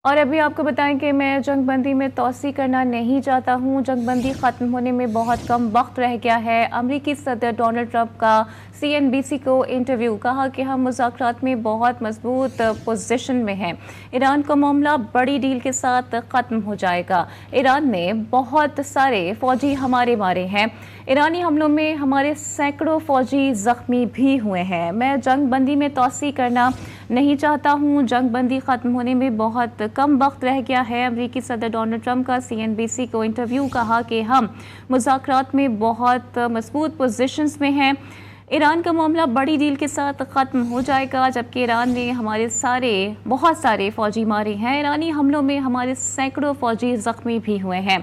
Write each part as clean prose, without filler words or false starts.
اور ابھی آپ کو بتائیں کہ میں جنگ بندی میں توسیع کرنا نہیں چاہتا ہوں۔ جنگ بندی ختم ہونے میں بہت کم وقت رہ گیا ہے۔ امریکی صدر ڈونلڈ ٹرمپ کا CNBC کو انٹرویو، کہا کہ ہم مذاکرات میں بہت مضبوط پوزیشن میں ہیں۔ ایران کا معاملہ بڑی ڈیل کے ساتھ ختم ہو جائے گا۔ ایران نے بہت سارے فوجی ہمارے مارے ہیں۔ ایرانی حملوں میں ہمارے سینکڑوں فوجی زخمی بھی ہوئے ہیں۔ میں جنگ بندی میں توسیع کرنا نہیں چاہتا ہوں۔ جنگ بندی ختم ہونے میں بہت کم وقت رہ گیا ہے۔ امریکی صدر ڈونلڈ ٹرمپ کا CNBC کو انٹرویو، کہا کہ ہم مذاکرات میں بہت مضبوط پوزیشنز میں ہیں۔ ایران کا معاملہ بڑی ڈیل کے ساتھ ختم ہو جائے گا، جبکہ ایران نے ہمارے بہت سارے فوجی مارے ہیں۔ ایرانی حملوں میں ہمارے سینکڑوں فوجی زخمی بھی ہوئے ہیں۔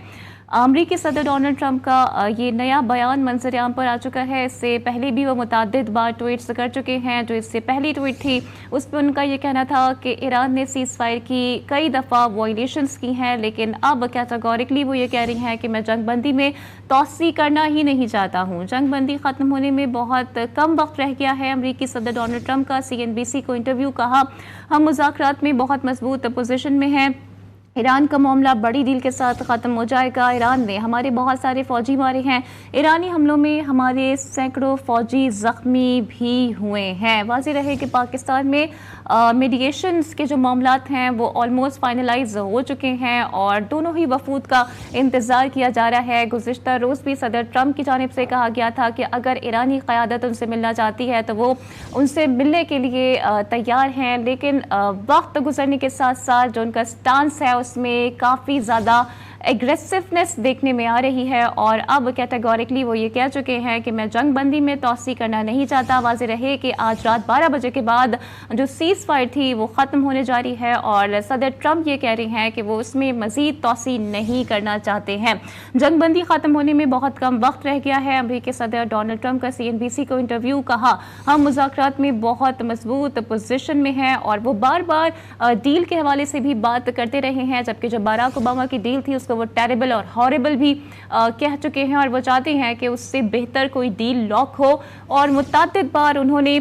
امریکی صدر ڈونلڈ ٹرمپ کا یہ نیا بیان منظر عام پر آ چکا ہے۔ اس سے پہلے بھی وہ متعدد بار ٹویٹس کر چکے ہیں۔ جو اس سے پہلی ٹویٹ تھی اس پہ ان کا یہ کہنا تھا کہ ایران نے سیز فائر کی کئی دفعہ وائلیشنز کی ہیں، لیکن اب کیٹیگوریکلی وہ یہ کہہ رہی ہیں کہ میں جنگ بندی میں توسیع کرنا ہی نہیں چاہتا ہوں۔ جنگ بندی ختم ہونے میں بہت کم وقت رہ گیا ہے۔ امریکی صدر ڈونلڈ ٹرمپ کا CNBC کو انٹرویو، کہا ہم مذاکرات میں بہت مضبوط پوزیشن میں ہیں۔ ایران کا معاملہ بڑی ڈیل کے ساتھ ختم ہو جائے گا۔ ایران نے ہمارے بہت سارے فوجی مارے ہیں۔ ایرانی حملوں میں ہمارے سینکڑوں فوجی زخمی بھی ہوئے ہیں۔ واضح رہے کہ پاکستان میں میڈیشنز کے جو معاملات ہیں وہ آلموسٹ فائنلائز ہو چکے ہیں اور دونوں ہی وفود کا انتظار کیا جا رہا ہے۔ گزشتہ روز بھی صدر ٹرمپ کی جانب سے کہا گیا تھا کہ اگر ایرانی قیادت ان سے ملنا چاہتی ہے تو وہ ان سے ملنے کے لیے تیار ہیں، لیکن وقت گزرنے کے ساتھ ساتھ جو ان کا سٹانس ہے اس میں کافی زیادہ ایگریسونیس دیکھنے میں آ رہی ہے، اور اب کیٹیگوریکلی وہ یہ کہہ چکے ہیں کہ میں جنگ بندی میں توسیع کرنا نہیں چاہتا۔ واضح رہے کہ آج رات 12 بجے کے بعد جو سیز فائر تھی وہ ختم ہونے جا رہی ہے، اور صدر ٹرمپ یہ کہہ رہے ہیں کہ وہ اس میں مزید توسیع نہیں کرنا چاہتے ہیں۔ جنگ بندی ختم ہونے میں بہت کم وقت رہ گیا ہے۔ امریکی صدر ڈونلڈ ٹرمپ کا CNBC کو انٹرویو، کہا ہم مذاکرات میں بہت مضبوط پوزیشن میں ہیں، اور وہ بار بار ڈیل کے حوالے سے بھی بات کرتے رہے ہیں، جبکہ جو باراک اوباما کی ڈیل تھی اس کو وہ ٹیریبل اور ہارریبل بھی کہہ چکے ہیں، اور وہ چاہتے ہیں کہ اس سے بہتر کوئی ڈیل لاک ہو۔ اور متعدد بار انہوں نے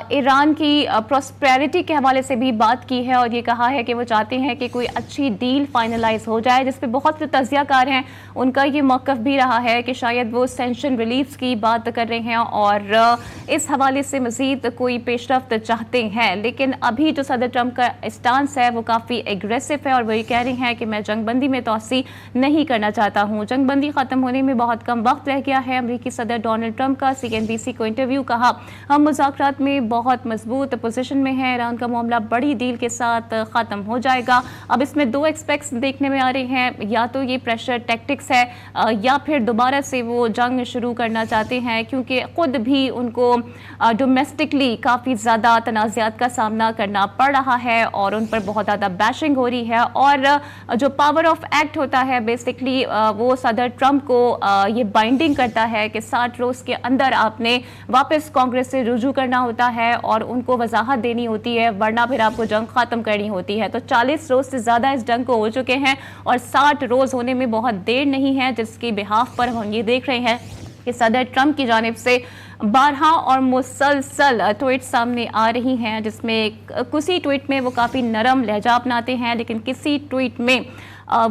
ایران کی پراسپیرٹی کے حوالے سے بھی بات کی ہے، اور یہ کہا ہے کہ وہ چاہتے ہیں کہ کوئی اچھی ڈیل فائنلائز ہو جائے، جس پہ بہت سے تجزیہ کار ہیں ان کا یہ موقف بھی رہا ہے کہ شاید وہ سینکشن ریلیفز کی بات کر رہے ہیں اور اس حوالے سے مزید کوئی پیش رفت چاہتے ہیں۔ لیکن ابھی جو صدر ٹرمپ کا اسٹانس ہے وہ کافی ایگریسو ہے، اور وہ یہ کہہ رہے ہیں کہ میں جنگ بندی میں توسیع نہیں کرنا چاہتا ہوں۔ جنگ بندی ختم ہونے میں بہت کم وقت رہ گیا ہے۔ امریکی صدر ڈونلڈ ٹرمپ کا CNBC کو انٹرویو، کہا ہم مذاکرات میں بہت مضبوط پوزیشن میں ہیں۔ ایران کا معاملہ بڑی ڈیل کے ساتھ ختم ہو جائے گا۔ اب اس میں دو ایکسپیکٹس دیکھنے میں آ رہے ہیں، یا تو یہ پریشر ٹیکٹکس ہے یا پھر دوبارہ سے وہ جنگ شروع کرنا چاہتے ہیں، کیونکہ خود بھی ان کو ڈومیسٹکلی کافی زیادہ تنازعات کا سامنا کرنا پڑ رہا ہے، اور ان پر بہت زیادہ بیشنگ ہو رہی ہے، اور جو پاور آف ایکٹ ہوتا ہے بیسکلی وہ صدر ٹرمپ کو یہ بائنڈنگ کرتا ہے کہ 60 روز کے اندر آپ نے واپس کانگریس سے رجوع کرنا ہوتا ہے اور ان کو وضاحت دینی ہوتی ہے، ورنہ پھر آپ کو جنگ ختم کرنی ہوتی ہے۔ تو 40 روز سے زیادہ اس جنگ کو ہو چکے ہیں، اور 60 روز ہونے میں بہت دیر نہیں ہے، جس کی بہاف پر ہم یہ دیکھ رہے ہیں کہ صدر ٹرمپ کی جانب سے بارہا اور مسلسل ٹویٹ سامنے آ رہی ہیں، جس میں کسی ٹویٹ میں وہ کافی نرم لہجہ اپناتے ہیں، لیکن کسی ٹویٹ میں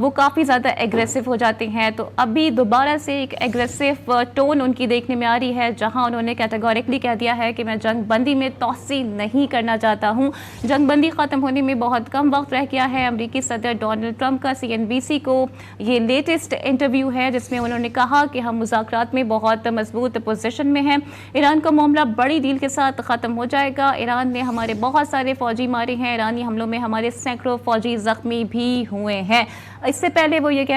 وہ کافی زیادہ ایگریسو ہو جاتے ہیں۔ تو ابھی دوبارہ سے ایک ایگریسو ٹون ان کی دیکھنے میں آ رہی ہے، جہاں انہوں نے کیٹیگوریکلی کہہ دیا ہے کہ میں جنگ بندی میں توسیع نہیں کرنا چاہتا ہوں۔ جنگ بندی ختم ہونے میں بہت کم وقت رہ گیا ہے۔ امریکی صدر ڈونلڈ ٹرمپ کا CNBC کو یہ لیٹسٹ انٹرویو ہے، جس میں انہوں نے کہا کہ ہم مذاکرات میں بہت مضبوط پوزیشن میں ہیں۔ ایران کا معاملہ بڑی ڈیل کے ساتھ ختم ہو جائے گا۔ ایران نے ہمارے بہت سارے فوجی مارے ہیں۔ ایرانی حملوں میں ہمارے سینکڑوں فوجی زخمی بھی ہوئے ہیں۔ اس سے پہلے وہ یہ